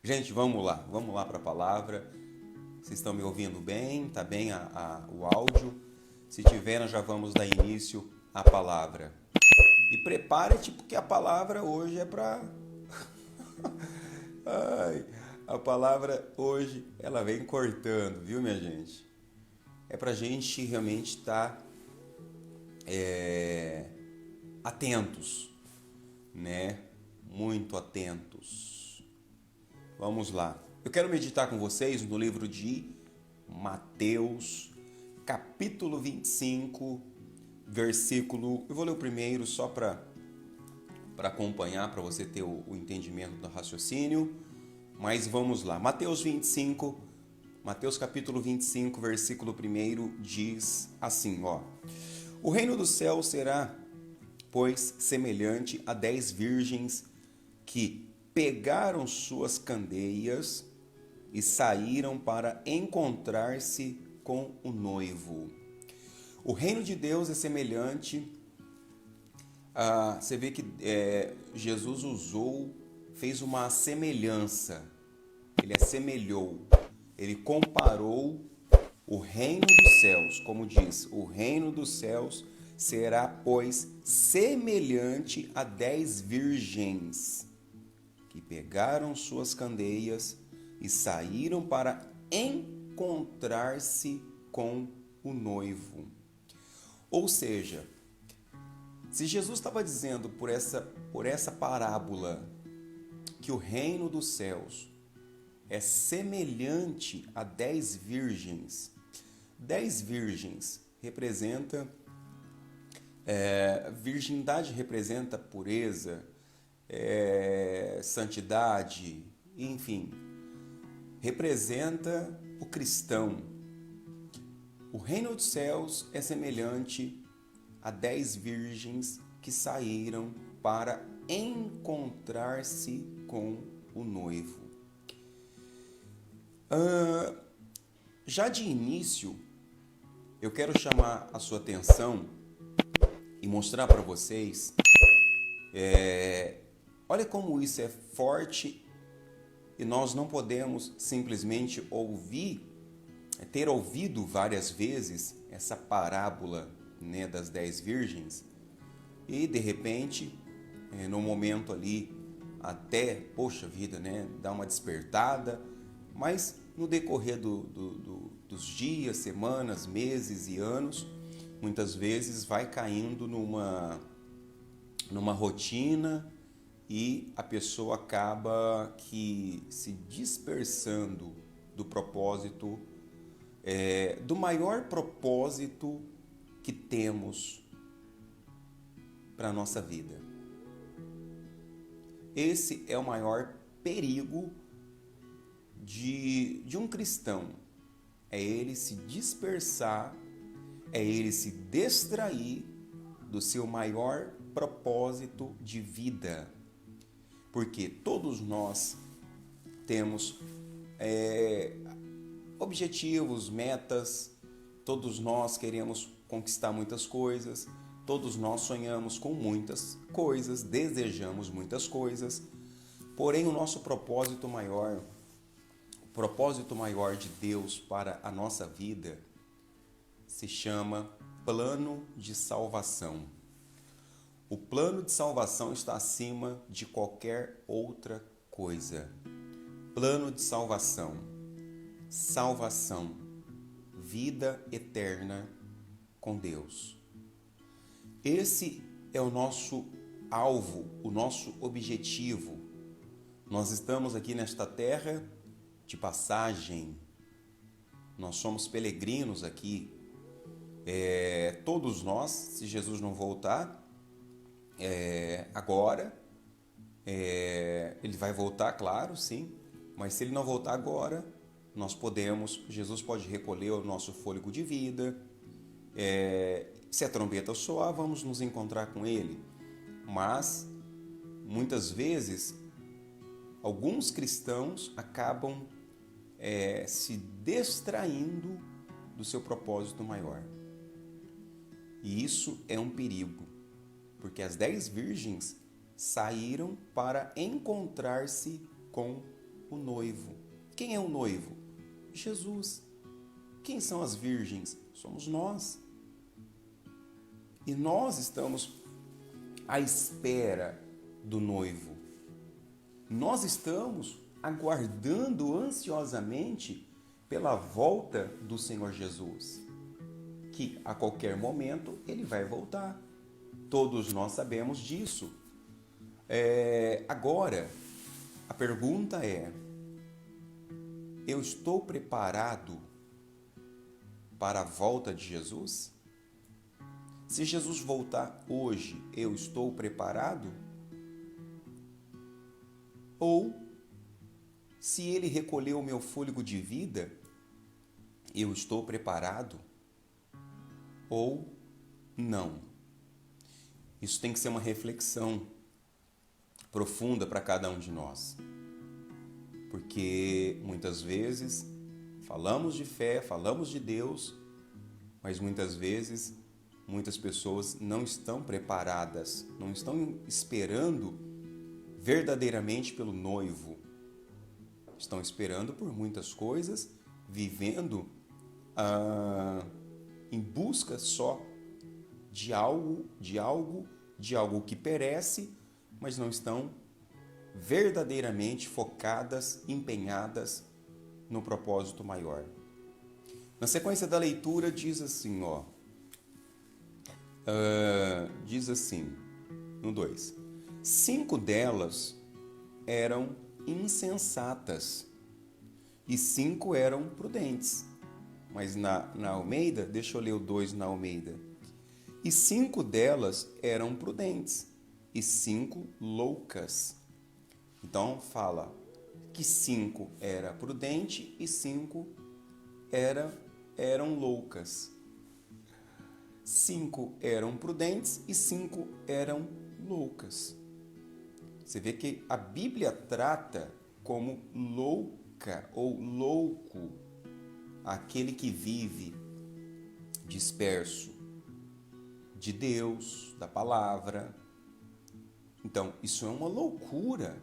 Gente, vamos lá para a palavra. Vocês estão me ouvindo bem? Tá bem o áudio? Se tiver, nós já vamos dar início à palavra. E prepare-te porque a palavra hoje é para... A palavra hoje, ela vem cortando, viu, minha gente? É para a gente realmente estar atentos, né? Muito atentos. Vamos lá. Eu quero meditar com vocês no livro de Mateus, capítulo 25, versículo... Eu vou ler o primeiro só para acompanhar, para você ter o entendimento do raciocínio. Mas vamos lá. Mateus capítulo 25, versículo 1 diz assim, ó. O reino do céu será, pois, semelhante a 10 virgens que pegaram suas candeias e saíram para encontrar-se com o noivo. O reino de Deus é semelhante a... Você vê que Jesus fez uma semelhança. Ele assemelhou, ele comparou o reino dos céus, como diz, o reino dos céus será, pois, semelhante a 10 virgens que pegaram suas candeias e saíram para encontrar-se com o noivo. Ou seja, se Jesus estava dizendo por essa parábola que o reino dos céus é semelhante a 10 virgens, 10 virgens representa... virgindade representa pureza, santidade, enfim, representa o cristão. O reino dos céus é semelhante a 10 virgens que saíram para encontrar-se com o noivo. Já de início, eu quero chamar a sua atenção e mostrar para vocês, olha como isso é forte e nós não podemos simplesmente ter ouvido várias vezes essa parábola, né, das 10 virgens e de repente, no momento ali, até, poxa vida, né, dá uma despertada, mas no decorrer dos dias, semanas, meses e anos, muitas vezes vai caindo numa rotina e a pessoa acaba que se dispersando do propósito, do maior propósito que temos para a nossa vida. Esse é o maior perigo de um cristão, é ele se dispersar, é ele se distrair do seu maior propósito de vida. Porque todos nós temos objetivos, metas, todos nós queremos conquistar muitas coisas, todos nós sonhamos com muitas coisas, desejamos muitas coisas, porém o nosso propósito maior de Deus para a nossa vida se chama plano de salvação. O plano de salvação está acima de qualquer outra coisa. Plano de salvação, vida eterna com Deus. Esse é o nosso alvo, o nosso objetivo. Nós estamos aqui nesta terra de passagem, nós somos peregrinos aqui. Todos nós, se Jesus não voltar agora, ele vai voltar, claro, sim, mas se ele não voltar agora, Jesus pode recolher o nosso fôlego de vida, se a trombeta soar, vamos nos encontrar com ele, mas muitas vezes alguns cristãos acabam se distraindo do seu propósito maior. E isso é um perigo, porque as 10 virgens saíram para encontrar-se com o noivo. Quem é o noivo? Jesus. Quem são as virgens? Somos nós. E nós estamos à espera do noivo. Nós estamos aguardando ansiosamente pela volta do Senhor Jesus, que a qualquer momento ele vai voltar. Todos nós sabemos disso. Agora, a pergunta é: eu estou preparado para a volta de Jesus? Se Jesus voltar hoje, eu estou preparado? Ou, se ele recolher o meu fôlego de vida, eu estou preparado? Ou não? Isso tem que ser uma reflexão profunda para cada um de nós. Porque muitas vezes falamos de fé, falamos de Deus, mas muitas vezes muitas pessoas não estão preparadas, não estão esperando verdadeiramente pelo noivo. Estão esperando por muitas coisas, vivendo em busca só de algo que perece, mas não estão verdadeiramente focadas, empenhadas no propósito maior. Na sequência da leitura diz assim, diz assim, no 2: 5 delas eram insensatas e 5 eram prudentes. Mas na Almeida, deixa eu ler o 2 na Almeida. E 5 delas eram prudentes e 5 loucas. Então fala que 5 era prudente e 5 eram loucas. 5 eram prudentes e 5 eram loucas. Você vê que a Bíblia trata como louca ou louco aquele que vive disperso de Deus, da palavra. Então, isso é uma loucura.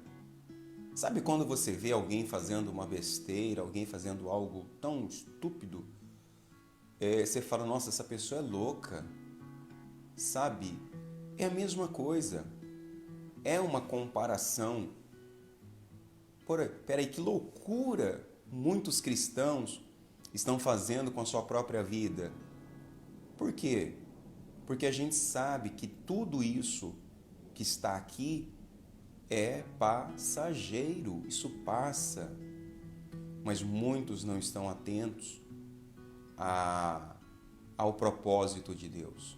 Sabe quando você vê alguém fazendo uma besteira, alguém fazendo algo tão estúpido? Você fala, nossa, essa pessoa é louca. Sabe? É a mesma coisa. É uma comparação. Peraí, que loucura muitos cristãos estão fazendo com a sua própria vida. Por quê? Porque a gente sabe que tudo isso que está aqui é passageiro, isso passa. Mas muitos não estão atentos ao propósito de Deus.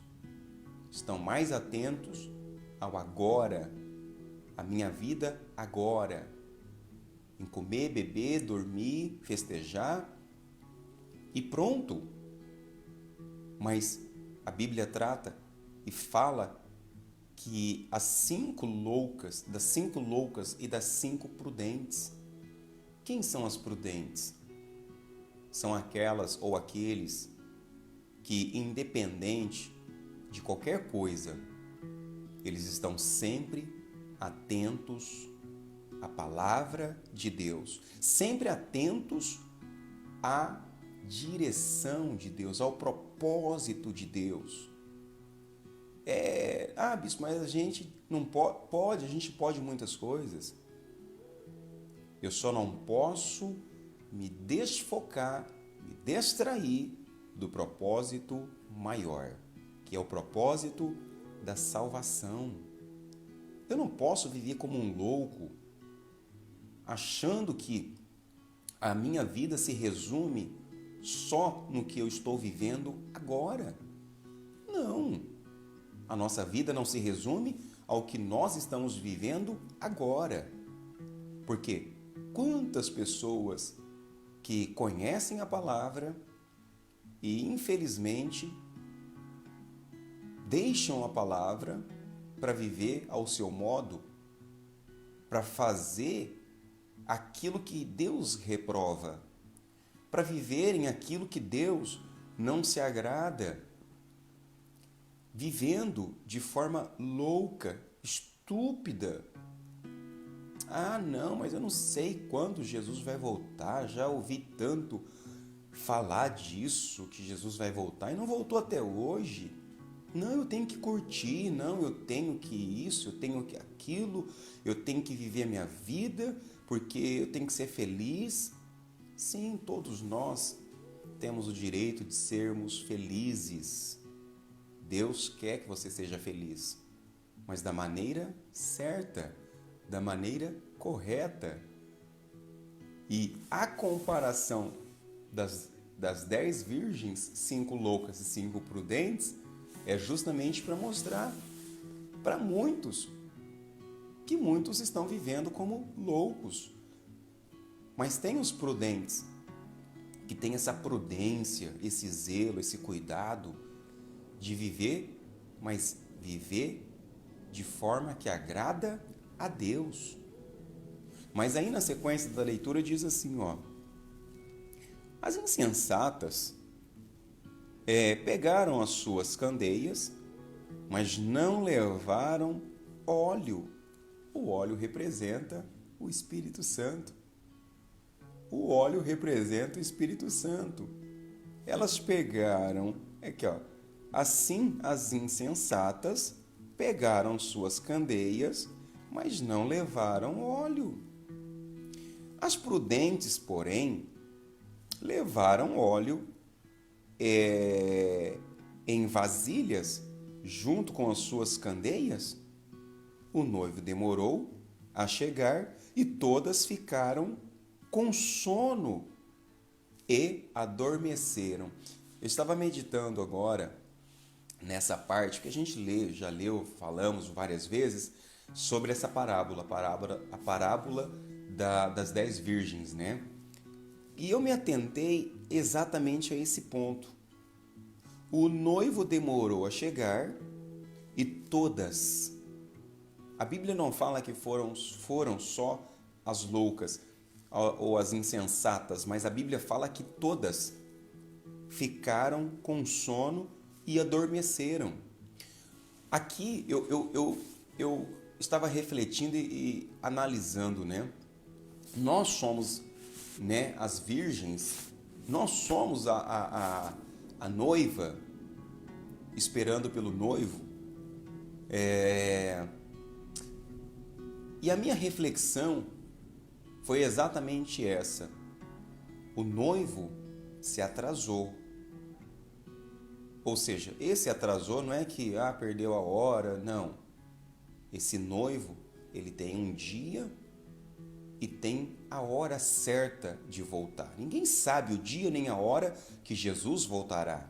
Estão mais atentos ao agora, a minha vida agora, em comer, beber, dormir, festejar e pronto. Mas a Bíblia trata e fala que das 5 loucas e das 5 prudentes. Quem são as prudentes? São aquelas ou aqueles que, independente de qualquer coisa, eles estão sempre atentos à palavra de Deus, sempre atentos à direção de Deus, ao propósito de Deus. Bispo, mas a gente não pode, a gente pode muitas coisas. Eu só não posso me desfocar, me distrair do propósito maior, que é o propósito da salvação. Eu não posso viver como um louco, achando que a minha vida se resume só no que eu estou vivendo agora. Não. A nossa vida não se resume ao que nós estamos vivendo agora. Porque quantas pessoas que conhecem a palavra e, infelizmente, deixam a palavra para viver ao seu modo, para fazer aquilo que Deus reprova, para viverem aquilo que Deus não se agrada, vivendo de forma louca, estúpida. Ah, não, mas eu não sei quando Jesus vai voltar. Já ouvi tanto falar disso, que Jesus vai voltar, e não voltou até hoje. Não, eu tenho que curtir, não, eu tenho que isso, eu tenho que aquilo, eu tenho que viver a minha vida, porque eu tenho que ser feliz. Sim, todos nós temos o direito de sermos felizes. Deus quer que você seja feliz, mas da maneira certa, da maneira correta. E a comparação das 10 virgens, 5 loucas e 5 prudentes, é justamente para mostrar para muitos que muitos estão vivendo como loucos. Mas tem os prudentes, que têm essa prudência, esse zelo, esse cuidado de viver, mas viver de forma que agrada a Deus. Mas aí na sequência da leitura diz assim, ó: as insensatas pegaram as suas candeias, mas não levaram óleo. O óleo representa o Espírito Santo. O óleo representa o Espírito Santo. Elas pegaram, aqui ó, assim as insensatas pegaram suas candeias, mas não levaram óleo. As prudentes, porém, levaram óleo em vasilhas junto com as suas candeias. O noivo demorou a chegar e todas ficaram com sono e adormeceram. Eu estava meditando agora nessa parte que a gente já leu, falamos várias vezes sobre essa parábola, a parábola das 10 virgens, né? E eu me atentei exatamente a esse ponto. O noivo demorou a chegar e todas. A Bíblia não fala que foram só as loucas ou as insensatas, mas a Bíblia fala que todas ficaram com sono e adormeceram. Aqui eu estava refletindo e analisando, né? Nós somos, né, as virgens, nós somos a noiva esperando pelo noivo. E a minha reflexão foi exatamente essa. O noivo se atrasou. Ou seja, esse atrasou não é que perdeu a hora, não. Esse noivo, ele tem um dia e tem a hora certa de voltar. Ninguém sabe o dia nem a hora que Jesus voltará.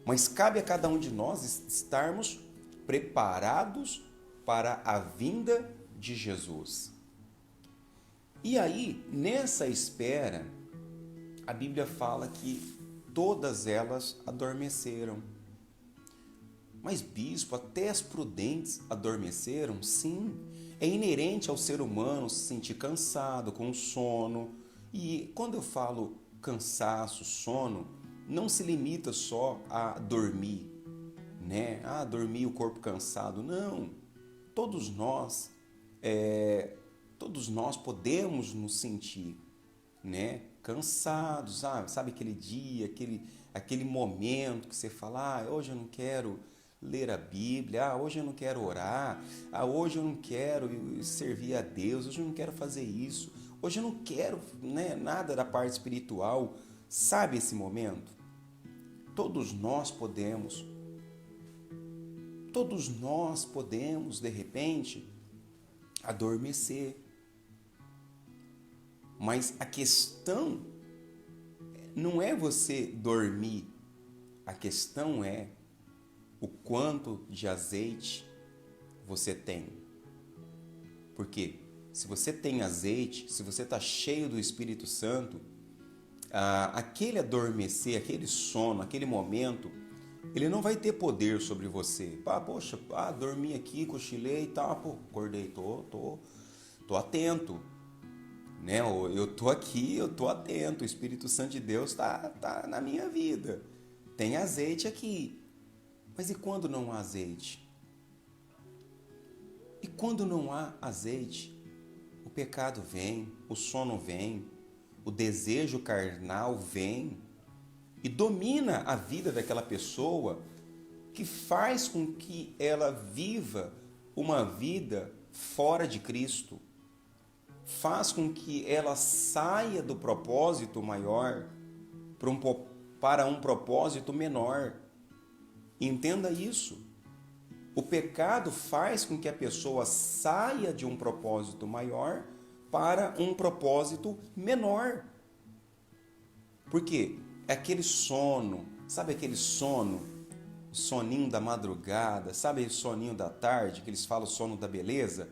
Mas cabe a cada um de nós estarmos preparados para a vinda de Jesus. E aí, nessa espera, a Bíblia fala que todas elas adormeceram. Mas, bispo, até as prudentes adormeceram? Sim, é inerente ao ser humano se sentir cansado, com sono. E quando eu falo cansaço, sono, não se limita só a dormir, né? Dormir o corpo cansado. Não, todos nós podemos nos sentir, né, cansados, sabe aquele dia, aquele momento que você fala, hoje eu não quero ler a Bíblia, hoje eu não quero orar, hoje eu não quero servir a Deus, hoje eu não quero fazer isso, hoje eu não quero, né, nada da parte espiritual. Sabe esse momento? Todos nós podemos, de repente, adormecer. Mas a questão não é você dormir, a questão é o quanto de azeite você tem. Porque se você tem azeite, se você está cheio do Espírito Santo, aquele adormecer, aquele sono, aquele momento, ele não vai ter poder sobre você. Poxa, dormi aqui, cochilei e tal, acordei, tô atento. Né? Eu tô aqui, eu tô atento, o Espírito Santo de Deus tá na minha vida. Tem azeite aqui. Mas e quando não há azeite? E quando não há azeite, pecado vem, o sono vem, o desejo carnal vem e domina a vida daquela pessoa, que faz com que ela viva uma vida fora de Cristo, faz com que ela saia do propósito maior para um propósito menor. Entenda isso. O pecado faz com que a pessoa saia de um propósito maior para um propósito menor. Por quê? É aquele sono, sabe aquele sono, o soninho da madrugada, sabe o soninho da tarde, que eles falam sono da beleza?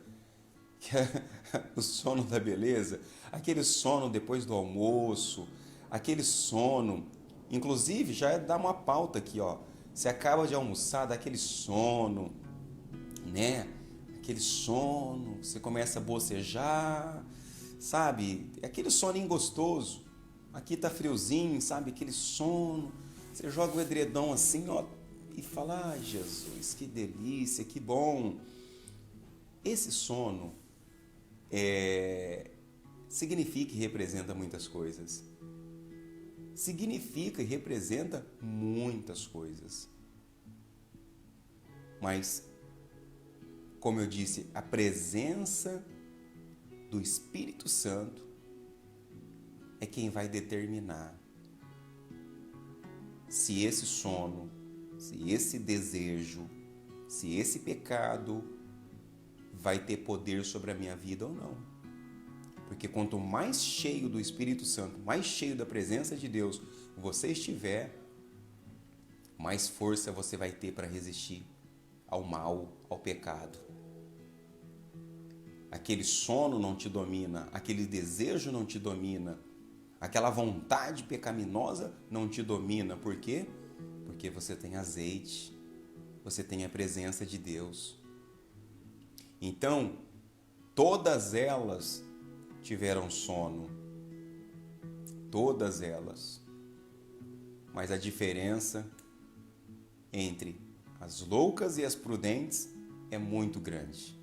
O sono da beleza, aquele sono depois do almoço, aquele sono, inclusive já dá uma pauta aqui, ó. Você acaba de almoçar, dá aquele sono, né? Aquele sono, você começa a bocejar, sabe? Aquele soninho gostoso. Aqui tá friozinho, sabe? Aquele sono. Você joga o edredom assim, ó, e fala: ai, Jesus, que delícia, que bom. Esse sono significa e representa muitas coisas. Significa e representa muitas coisas. Mas, como eu disse, a presença do Espírito Santo é quem vai determinar se esse sono, se esse desejo, se esse pecado vai ter poder sobre a minha vida ou não. Porque quanto mais cheio do Espírito Santo, mais cheio da presença de Deus você estiver, mais força você vai ter para resistir ao mal, ao pecado. Aquele sono não te domina, aquele desejo não te domina, aquela vontade pecaminosa não te domina. Por quê? Porque você tem azeite, você tem a presença de Deus. Então, todas elas tiveram sono, todas elas. Mas a diferença entre as loucas e as prudentes é muito grande.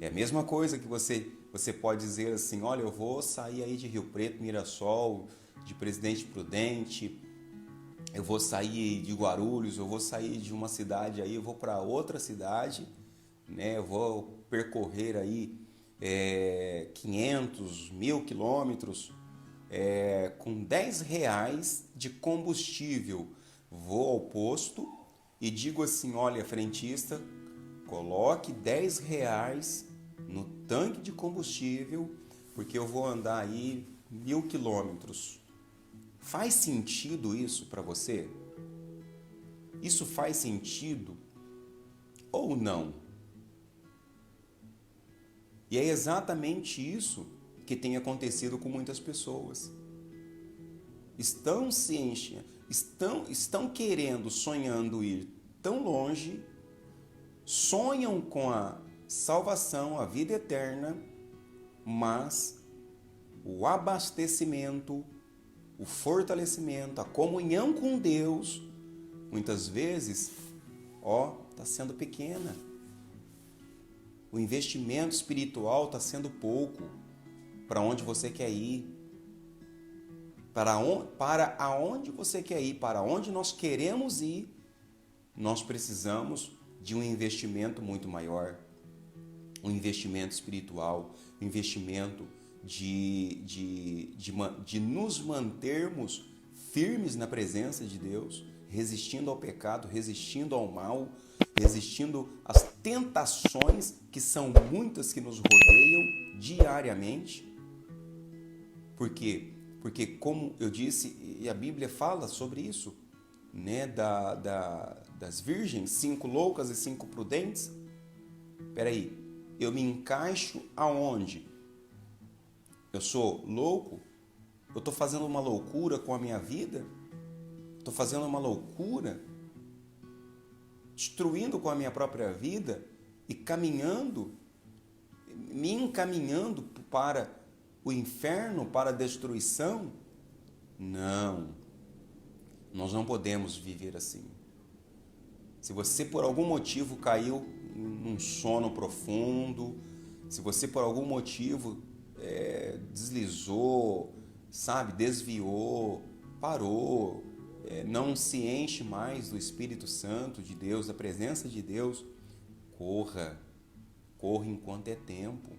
É a mesma coisa que você pode dizer assim: olha, eu vou sair aí de Rio Preto, Mirassol, de Presidente Prudente, eu vou sair de Guarulhos, eu vou sair de uma cidade aí, eu vou para outra cidade, né? Eu vou percorrer aí 500, 1000 quilômetros com R$10 de combustível. Vou ao posto e digo assim: olha, frentista, coloque R$10 no tanque de combustível, porque eu vou andar aí 1000 quilômetros. Faz sentido isso para você? Isso faz sentido ou não? E é exatamente isso que tem acontecido com muitas pessoas. Estão querendo, sonhando ir tão longe, sonham com a salvação, a vida eterna, mas o abastecimento, o fortalecimento, a comunhão com Deus, muitas vezes, está sendo pequena. O investimento espiritual está sendo pouco para onde você quer ir. Para aonde você quer ir, para onde nós queremos ir, nós precisamos de um investimento muito maior. Um investimento espiritual, um investimento de nos mantermos firmes na presença de Deus, resistindo ao pecado, resistindo ao mal, resistindo às tentações, que são muitas, que nos rodeiam diariamente. Por quê? Porque, como eu disse, e a Bíblia fala sobre isso, né? Das virgens, 5 loucas e 5 prudentes. Peraí, eu me encaixo aonde? Eu sou louco? Eu estou fazendo uma loucura com a minha vida? Estou fazendo uma loucura? Destruindo com a minha própria vida e me encaminhando para o inferno, para a destruição? Não, nós não podemos viver assim. Se você por algum motivo caiu num sono profundo, se você por algum motivo deslizou, sabe, desviou, parou, não se enche mais do Espírito Santo de Deus, da presença de Deus, corra enquanto é tempo.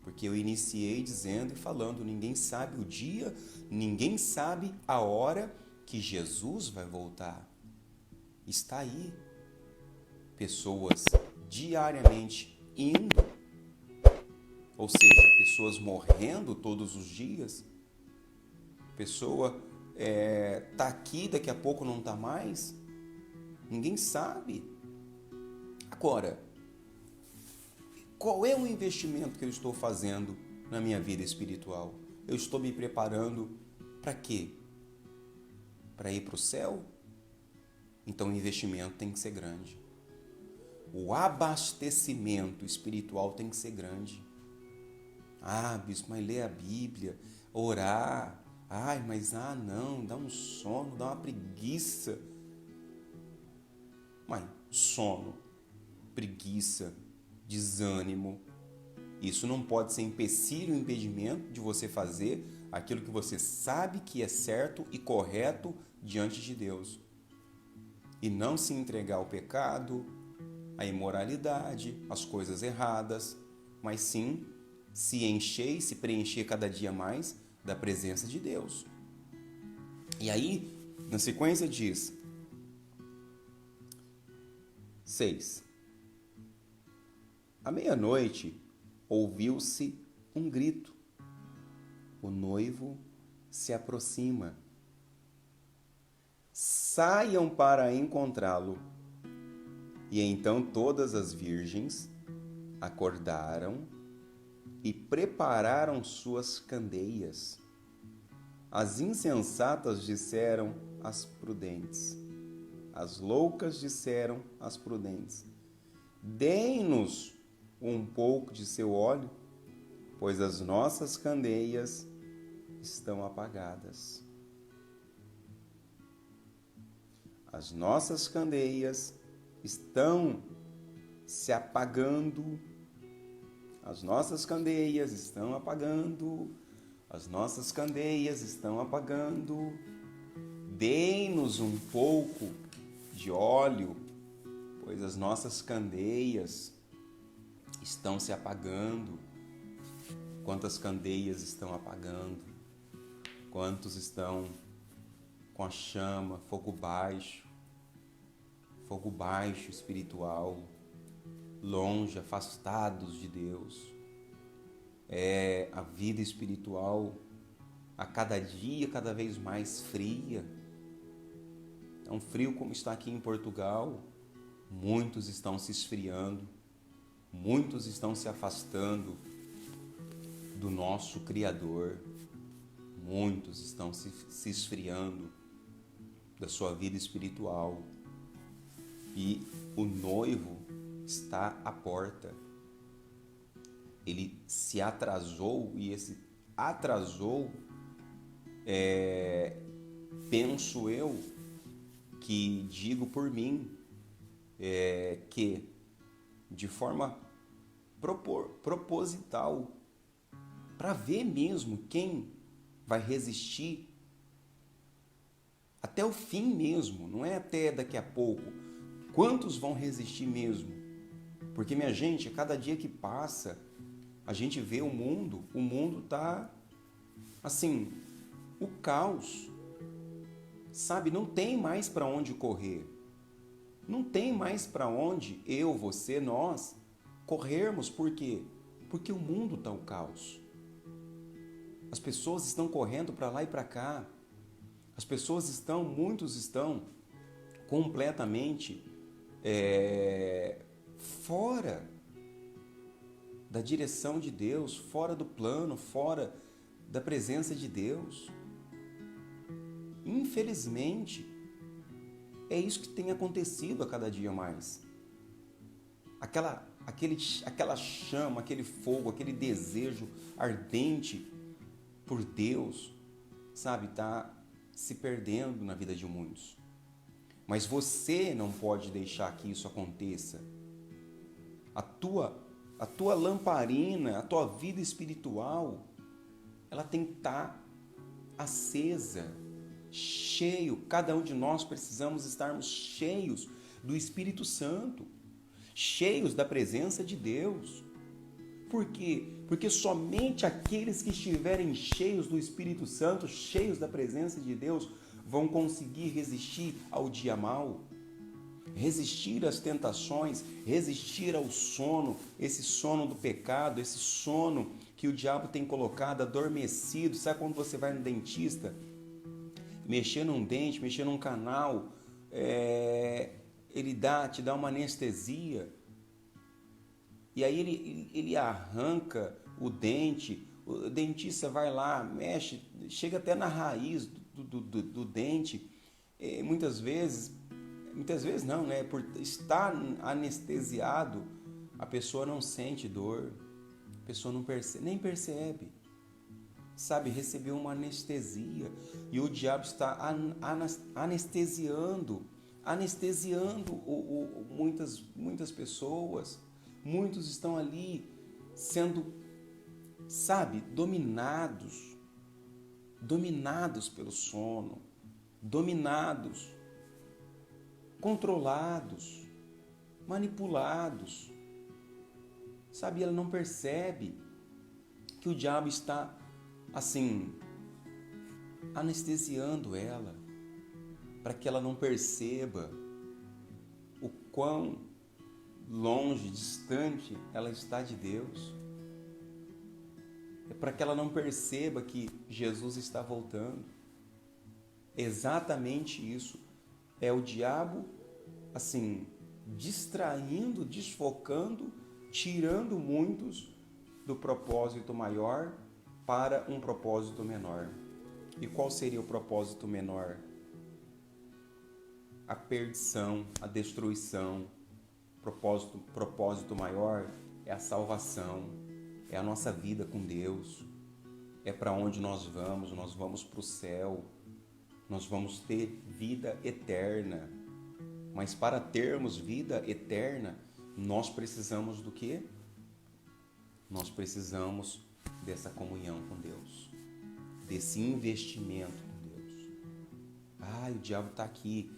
Porque eu iniciei dizendo e falando, ninguém sabe o dia, ninguém sabe a hora que Jesus vai voltar. Está aí. Pessoas diariamente indo, ou seja, pessoas morrendo todos os dias. Pessoa tá aqui, daqui a pouco não tá mais. Ninguém sabe. Agora, qual é o investimento que eu estou fazendo na minha vida espiritual? Eu estou me preparando para quê? Para ir para o céu? Então o investimento tem que ser grande. O abastecimento espiritual tem que ser grande. Ah, bispo, mas ler a Bíblia, orar. Ai, mas não, dá um sono, dá uma preguiça. Mas sono, preguiça, desânimo, isso não pode ser empecilho, impedimento de você fazer aquilo que você sabe que é certo e correto diante de Deus. E não se entregar ao pecado, à imoralidade, às coisas erradas, mas sim se encher e se preencher cada dia mais da presença de Deus. E aí, na sequência diz 6. À meia-noite, ouviu-se um grito. O noivo se aproxima. Saiam para encontrá-lo. E então todas as virgens acordaram e prepararam suas candeias. As insensatas disseram às prudentes. As loucas disseram às prudentes: deem-nos um pouco de seu óleo, pois as nossas candeias estão apagadas. As nossas candeias estão se apagando. As nossas candeias estão apagando. As nossas candeias estão apagando. Deem-nos um pouco de óleo, pois as nossas candeias estão se apagando. Quantas candeias estão apagando? Quantos estão com a chama, fogo baixo espiritual, longe, afastados de Deus? A vida espiritual a cada dia, cada vez mais fria. Tão frio como está aqui em Portugal, muitos estão se esfriando, muitos estão se afastando do nosso Criador, muitos estão se esfriando da sua vida espiritual. E o noivo está à porta. Ele se atrasou, e esse atrasou, penso eu, que digo por mim, que de forma proposital, para ver mesmo quem vai resistir até o fim mesmo, não é até daqui a pouco. Quantos vão resistir mesmo? Porque, minha gente, cada dia que passa, a gente vê o mundo tá assim, o caos, sabe? Não tem mais para onde correr. Não tem mais para onde eu, você, nós corrermos. Por quê? Porque o mundo está o caos. As pessoas estão correndo para lá e para cá. Muitos estão completamente fora da direção de Deus, fora do plano, fora da presença de Deus. Infelizmente, é isso que tem acontecido a cada dia mais. Aquela chama, aquele fogo, aquele desejo ardente por Deus, sabe, está se perdendo na vida de muitos. Mas você não pode deixar que isso aconteça. A tua lamparina, a tua vida espiritual ela tem que estar acesa, cheio. Cada um de nós precisamos estarmos cheios do Espírito Santo, cheios da presença de Deus. Por quê? Porque somente aqueles que estiverem cheios do Espírito Santo, cheios da presença de Deus, vão conseguir resistir ao dia mau, resistir às tentações, resistir ao sono, esse sono do pecado, esse sono que o diabo tem colocado adormecido. Sabe quando você vai no dentista, mexer num dente, mexer num canal, ele te dá uma anestesia, e aí ele arranca o dente, o dentista vai lá, mexe, chega até na raiz do dente. Muitas vezes não, né? Por estar anestesiado, a pessoa não sente dor, a pessoa não percebe, nem percebe. Sabe, recebeu uma anestesia, e o diabo está anestesiando muitas pessoas. Muitos estão ali sendo, sabe, dominados pelo sono, dominados, controlados, manipulados. Sabe, ela não percebe que o diabo está, assim, anestesiando ela, para que ela não perceba o quão longe, distante ela está de Deus. É para que ela não perceba que Jesus está voltando. Exatamente isso. É o diabo, assim, distraindo, desfocando, tirando muitos do propósito maior para um propósito menor. E qual seria o propósito menor? A perdição, a destruição. Propósito maior é a salvação, é a nossa vida com Deus, é para onde nós vamos para o céu, nós vamos ter vida eterna. Mas para termos vida eterna, nós precisamos do quê? Nós precisamos dessa comunhão com Deus, desse investimento com Deus. O diabo está aqui,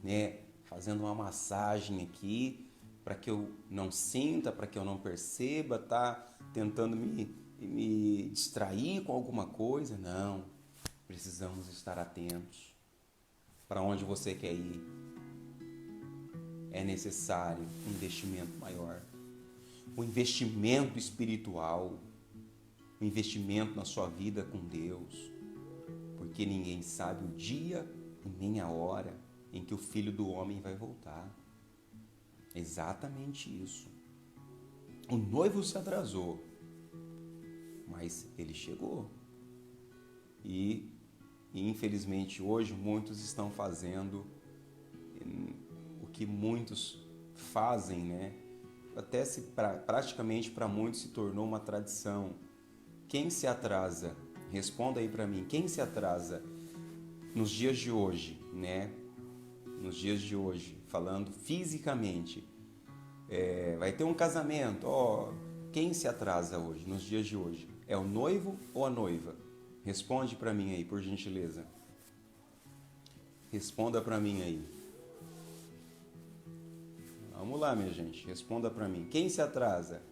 né, fazendo uma massagem aqui, para que eu não sinta, para que eu não perceba, tá tentando me distrair com alguma coisa. Não, precisamos estar atentos. Para onde você quer ir? É necessário um investimento maior, um investimento espiritual, um investimento na sua vida com Deus, porque ninguém sabe o dia e nem a hora em que o Filho do Homem vai voltar. Exatamente isso. O noivo se atrasou, mas ele chegou. E infelizmente hoje muitos estão fazendo o que muitos fazem, né? Até praticamente para muitos se tornou uma tradição. Quem se atrasa? Responda aí para mim. Quem se atrasa nos dias de hoje, né? Nos dias de hoje, falando fisicamente, vai ter um casamento, quem se atrasa hoje, nos dias de hoje? É o noivo ou a noiva? Responde para mim aí, por gentileza. Responda para mim aí. Vamos lá, minha gente, responda para mim. Quem se atrasa?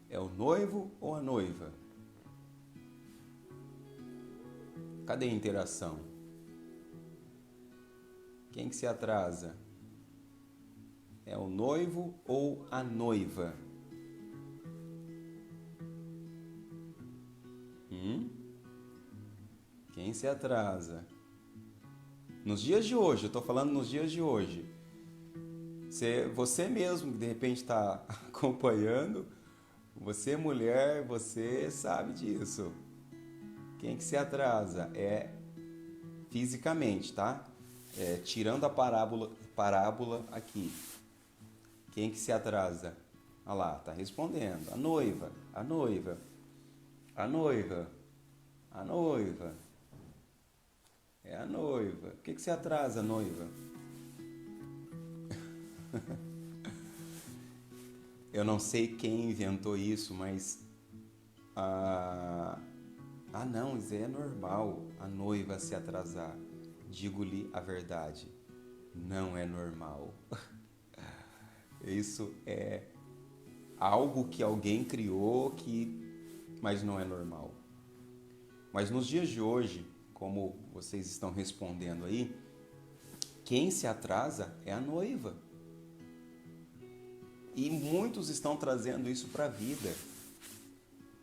É o noivo ou a noiva? Cadê a interação? Quem que se atrasa? É o noivo ou a noiva? Quem se atrasa? Nos dias de hoje, eu estou falando nos dias de hoje. Você mesmo que de repente está acompanhando, você mulher, você sabe disso. Quem que se atrasa? É fisicamente, tá? Tirando a parábola aqui. Quem que se atrasa? Olha lá, tá respondendo. A noiva, a noiva, a noiva, a noiva. É a noiva. Por que se atrasa, noiva? Eu não sei quem inventou isso, mas Ah, não, isso é normal, a noiva se atrasar. Digo-lhe a verdade, não é normal. Isso é algo que alguém criou mas não é normal. Mas nos dias de hoje, como vocês estão respondendo aí, quem se atrasa é a noiva. E muitos estão trazendo isso para a vida.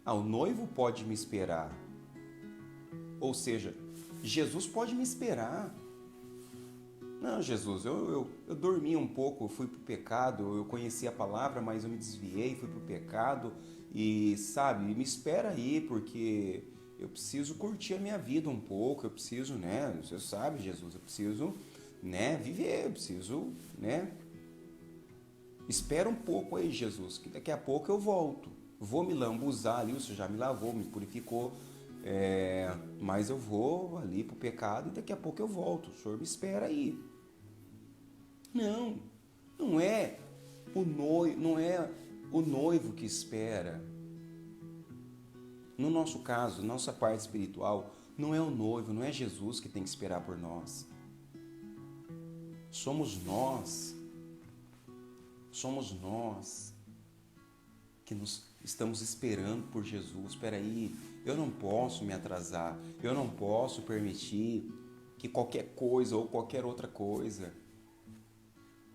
Ah, o noivo pode me esperar. Ou seja, Jesus pode me esperar. Não, Jesus, eu dormi um pouco, eu fui para o pecado, eu conheci a palavra, mas eu me desviei, fui para o pecado. E, sabe, me espera aí, porque eu preciso curtir a minha vida um pouco, eu preciso, né? Você sabe, Jesus, eu preciso, né, viver, eu preciso, né? Espera um pouco aí, Jesus, que daqui a pouco eu volto. Vou me lambuzar ali, o Senhor já me lavou, me purificou, mas eu vou ali pro pecado e daqui a pouco eu volto. O Senhor me espera aí. Não, não é o noivo que espera. No nosso caso, nossa parte espiritual, não é o noivo, não é Jesus que tem que esperar por nós. Somos nós que nos estamos esperando por Jesus. Espera aí, eu não posso me atrasar, eu não posso permitir que qualquer coisa ou qualquer outra coisa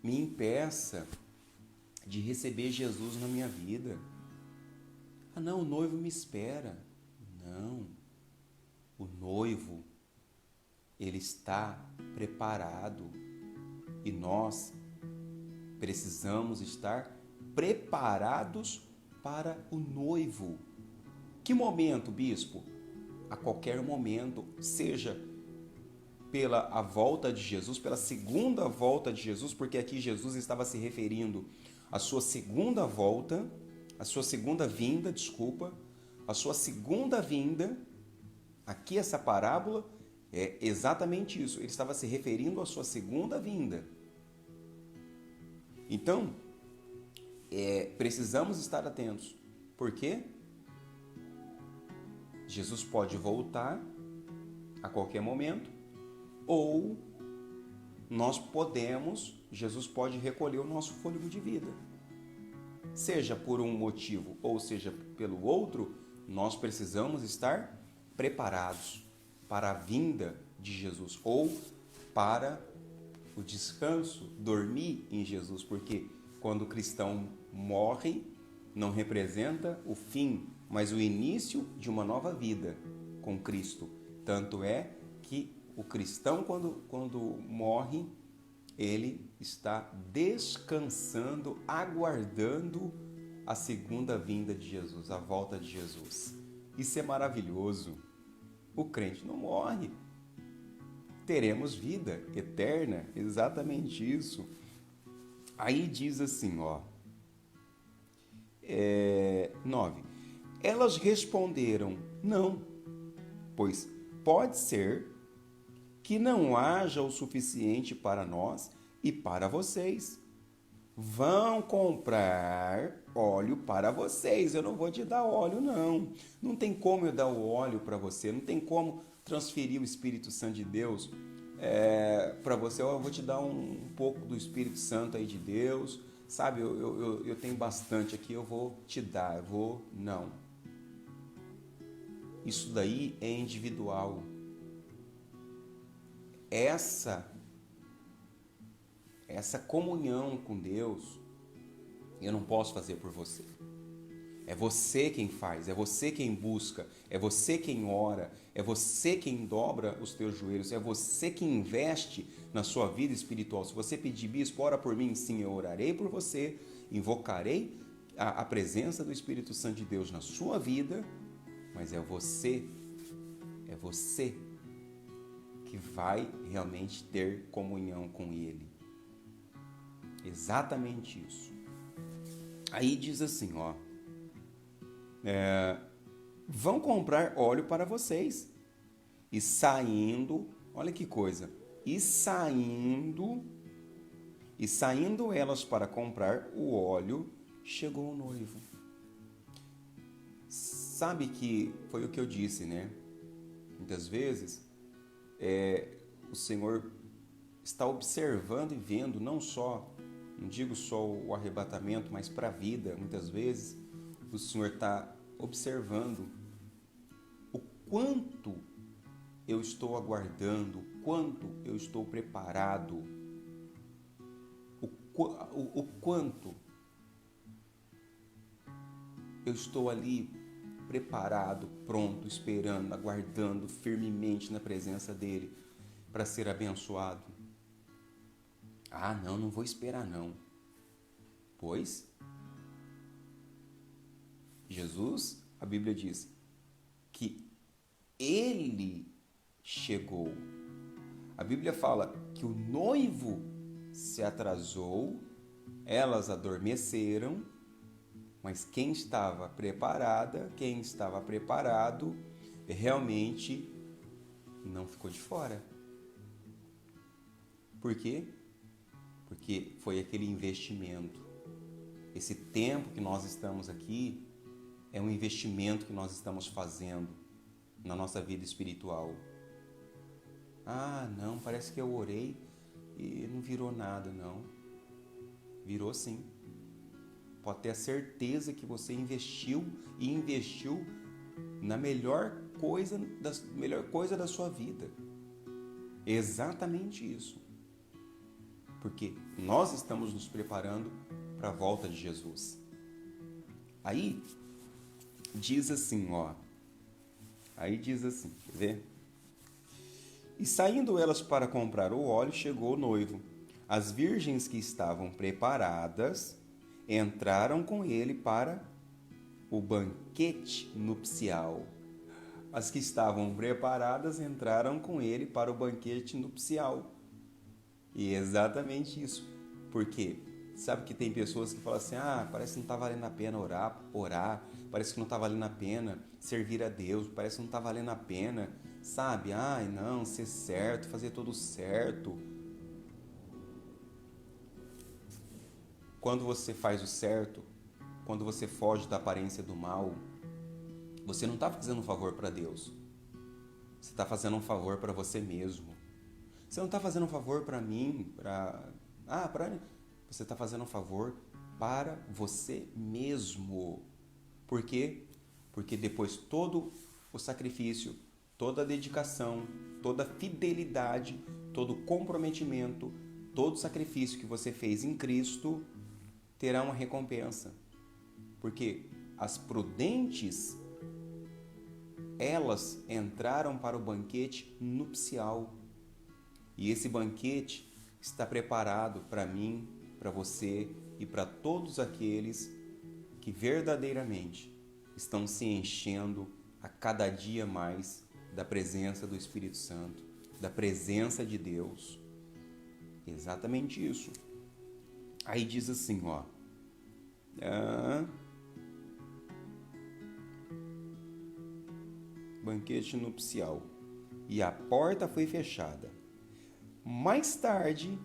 me impeça de receber Jesus na minha vida. Ah, não, o noivo me espera. Não, o noivo, ele está preparado e nós precisamos estar preparados para o noivo. Que momento, bispo? A qualquer momento, seja pela a volta de Jesus, pela segunda volta de Jesus, porque aqui Jesus estava se referindo à sua segunda volta, à sua segunda vinda, desculpa, a sua segunda vinda. Aqui essa parábola é exatamente isso. Ele estava se referindo à sua segunda vinda. Então, precisamos estar atentos. Por quê? Jesus pode voltar a qualquer momento, ou Jesus pode recolher o nosso fôlego de vida. Seja por um motivo ou seja pelo outro, nós precisamos estar preparados para a vinda de Jesus ou para o descanso, dormir em Jesus, porque quando o cristão morre, não representa o fim, mas o início de uma nova vida com Cristo. Tanto é que o cristão, quando morre, ele está descansando, aguardando a segunda vinda de Jesus, a volta de Jesus. Isso é maravilhoso. O crente não morre. Teremos vida eterna, exatamente isso. Aí diz assim, 9. Elas responderam, não, pois pode ser que não haja o suficiente para nós e para vocês. Vão comprar óleo para vocês. Eu não vou te dar óleo, não. Não tem como eu dar o óleo para você. Não tem como transferir o Espírito Santo de Deus para você. Eu vou te dar um pouco do Espírito Santo aí de Deus. Sabe, eu tenho bastante aqui, eu vou te dar. Não. Isso daí é individual. Essa comunhão com Deus, eu não posso fazer por você. É você quem faz, é você quem busca, é você quem ora, é você quem dobra os teus joelhos, é você quem investe na sua vida espiritual. Se você pedir, bispo, ora por mim, sim, eu orarei por você, invocarei a presença do Espírito Santo de Deus na sua vida, mas é você que vai realmente ter comunhão com Ele. Exatamente isso. Aí diz assim, vão comprar óleo para vocês. E saindo, olha que coisa, e saindo elas para comprar o óleo, chegou o noivo. Sabe que foi o que eu disse, né? Muitas vezes, o Senhor está observando e vendo, não digo só o arrebatamento, mas para a vida. Muitas vezes, o Senhor está observando o quanto eu estou aguardando, o quanto eu estou preparado, o quanto eu estou ali preparado, pronto, esperando, aguardando firmemente na presença dele para ser abençoado. Ah, não vou esperar não. Pois Jesus, a Bíblia diz que ele chegou. A Bíblia fala que o noivo se atrasou, elas adormeceram, mas quem estava preparado, realmente não ficou de fora. Por quê? Porque foi aquele investimento. Esse tempo que nós estamos aqui é um investimento que nós estamos fazendo na nossa vida espiritual. Ah, não, parece que eu orei e não virou nada, não. Virou sim. Pode ter a certeza que você investiu na melhor coisa da sua vida. Exatamente isso. Porque nós estamos nos preparando para a volta de Jesus. Aí diz assim, quer ver? E saindo elas para comprar o óleo, chegou o noivo. As virgens que estavam preparadas entraram com ele para o banquete nupcial. As que estavam preparadas entraram com ele para o banquete nupcial. E é exatamente isso. Porque sabe que tem pessoas que falam assim, parece que não está valendo a pena orar, parece que não está valendo a pena servir a Deus, parece que não está valendo a pena, sabe? Não, ser certo, fazer tudo certo. Quando você faz o certo, quando você foge da aparência do mal, você não está fazendo um favor para Deus. Você está fazendo um favor para você mesmo. Você não está fazendo um favor para mim, você está fazendo um favor para você mesmo. Por quê? Porque depois todo o sacrifício, toda a dedicação, toda a fidelidade, todo o comprometimento, todo o sacrifício que você fez em Cristo terá uma recompensa. Porque as prudentes, elas entraram para o banquete nupcial. E esse banquete está preparado para mim, para você e para todos aqueles que verdadeiramente estão se enchendo a cada dia mais da presença do Espírito Santo, da presença de Deus. Exatamente isso. Aí diz assim, banquete nupcial. E a porta foi fechada. Mais tarde,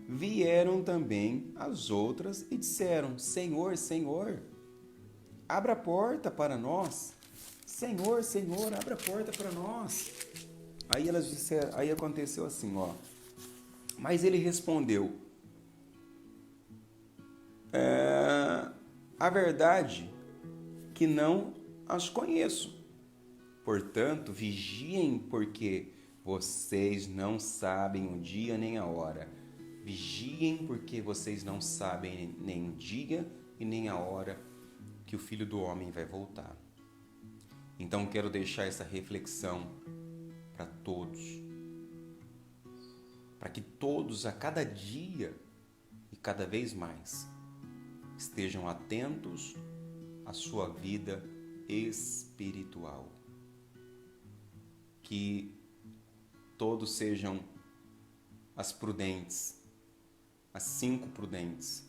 vieram também as outras e disseram, Senhor, Senhor, abra a porta para nós. Senhor, Senhor, abra a porta para nós. Aí elas disseram, aí aconteceu assim, Mas ele respondeu, a verdade que não as conheço. Portanto, vigiem, porque vocês não sabem o dia nem a hora. Vigiem, porque vocês não sabem nem o dia e nem a hora que o Filho do Homem vai voltar. Então, quero deixar essa reflexão para todos. Para que todos, a cada dia e cada vez mais, estejam atentos à sua vida espiritual. Que todos sejam as prudentes, as 5 prudentes,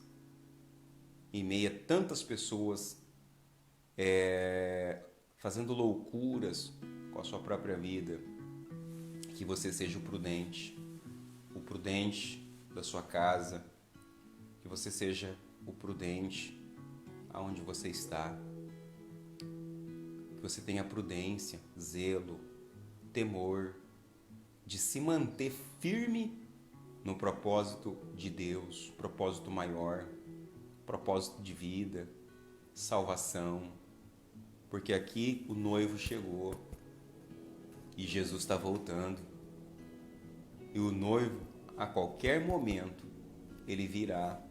em meio a tantas pessoas fazendo loucuras com a sua própria vida. Que você seja o prudente da sua casa, que você seja o prudente aonde você está, que você tenha prudência, zelo, temor, de se manter firme no propósito de Deus, propósito maior, propósito de vida, salvação. Porque aqui o noivo chegou e Jesus está voltando. E o noivo, a qualquer momento, ele virá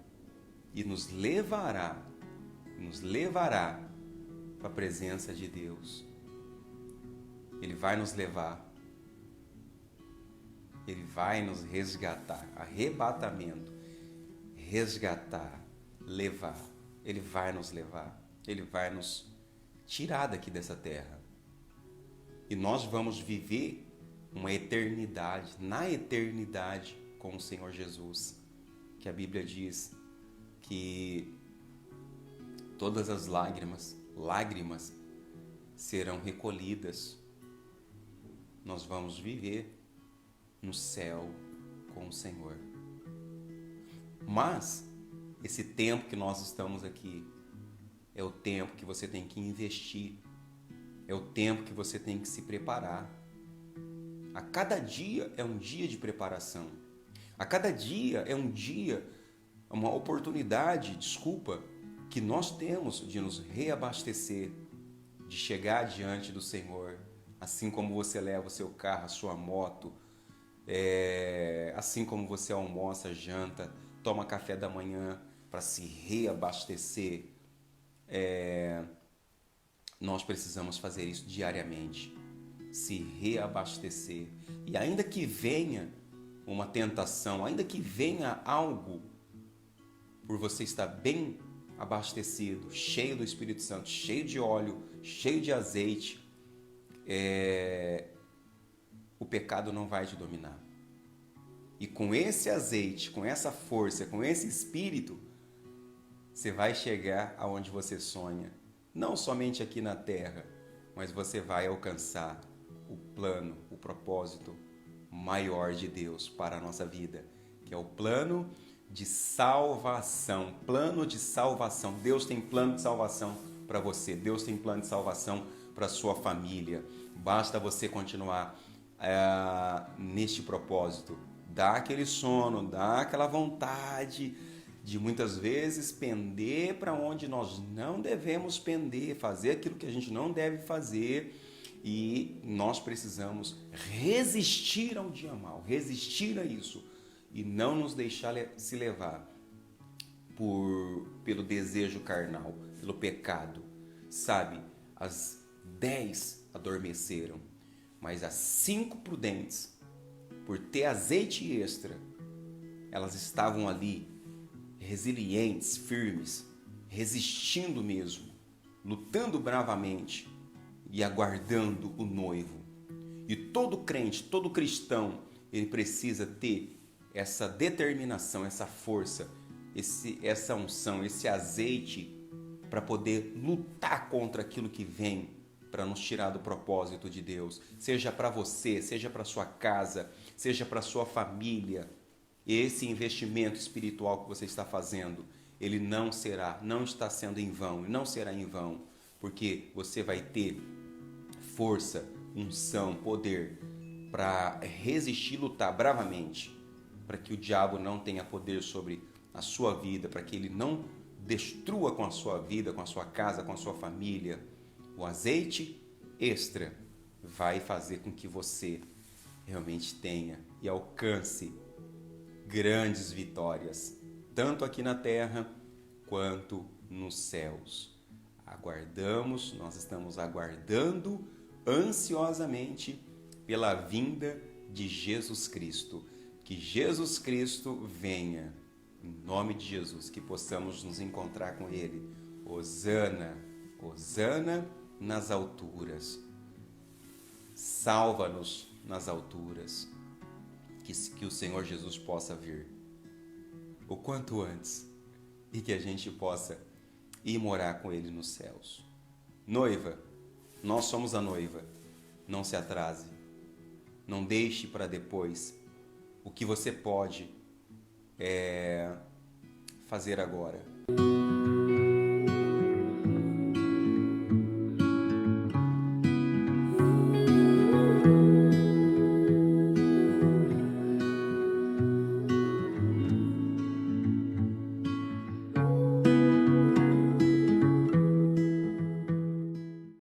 e nos levará para a presença de Deus. Ele vai nos levar. Ele vai nos resgatar. Arrebatamento. Resgatar. Levar. Ele vai nos levar. Ele vai nos tirar daqui dessa terra. E nós vamos viver uma eternidade, na eternidade com o Senhor Jesus. Que a Bíblia diz que todas as lágrimas serão recolhidas. Nós vamos viver no céu com o Senhor. Mas esse tempo que nós estamos aqui é o tempo que você tem que investir. É o tempo que você tem que se preparar. A cada dia é um dia de preparação. A cada dia é um dia, uma oportunidade, que nós temos de nos reabastecer, de chegar diante do Senhor, assim como você leva o seu carro, a sua moto, assim como você almoça, janta, toma café da manhã para se reabastecer. Nós precisamos fazer isso diariamente, se reabastecer. E ainda que venha uma tentação, ainda que venha algo, por você estar bem abastecido, cheio do Espírito Santo, cheio de óleo, cheio de azeite, o pecado não vai te dominar. E com esse azeite, com essa força, com esse Espírito, você vai chegar aonde você sonha. Não somente aqui na terra, mas você vai alcançar o plano, o propósito maior de Deus para a nossa vida, que é o plano de salvação. Plano de salvação. Deus tem plano de salvação para você. Deus tem plano de salvação para a sua família. Basta você continuar neste propósito. Dá aquele sono, dá aquela vontade de muitas vezes pender para onde nós não devemos pender, fazer aquilo que a gente não deve fazer, e nós precisamos resistir ao dia mal, resistir a isso e não nos deixar se levar pelo desejo carnal, pelo pecado. Sabe, as 10 adormeceram, mas as 5 prudentes, por ter azeite extra, elas estavam ali resilientes, firmes, resistindo mesmo, lutando bravamente e aguardando o noivo. E todo crente, todo cristão, ele precisa ter essa determinação, essa força, essa unção, esse azeite para poder lutar contra aquilo que vem para nos tirar do propósito de Deus. Seja para você, seja para sua casa, seja para sua família. Esse investimento espiritual que você está fazendo, ele não está sendo em vão, não será em vão, porque você vai ter força, unção, poder para resistir, lutar bravamente, para que o diabo não tenha poder sobre a sua vida, para que ele não destrua com a sua vida, com a sua casa, com a sua família. O azeite extra vai fazer com que você realmente tenha e alcance grandes vitórias, tanto aqui na terra quanto nos céus. Nós estamos aguardando ansiosamente pela vinda de Jesus Cristo. Que Jesus Cristo venha, em nome de Jesus, que possamos nos encontrar com Ele. Hosana, Hosana nas alturas. Salva-nos nas alturas. Que o Senhor Jesus possa vir o quanto antes e que a gente possa ir morar com Ele nos céus. Noiva, nós somos a noiva. Não se atrase. Não deixe para depois o que você pode fazer agora.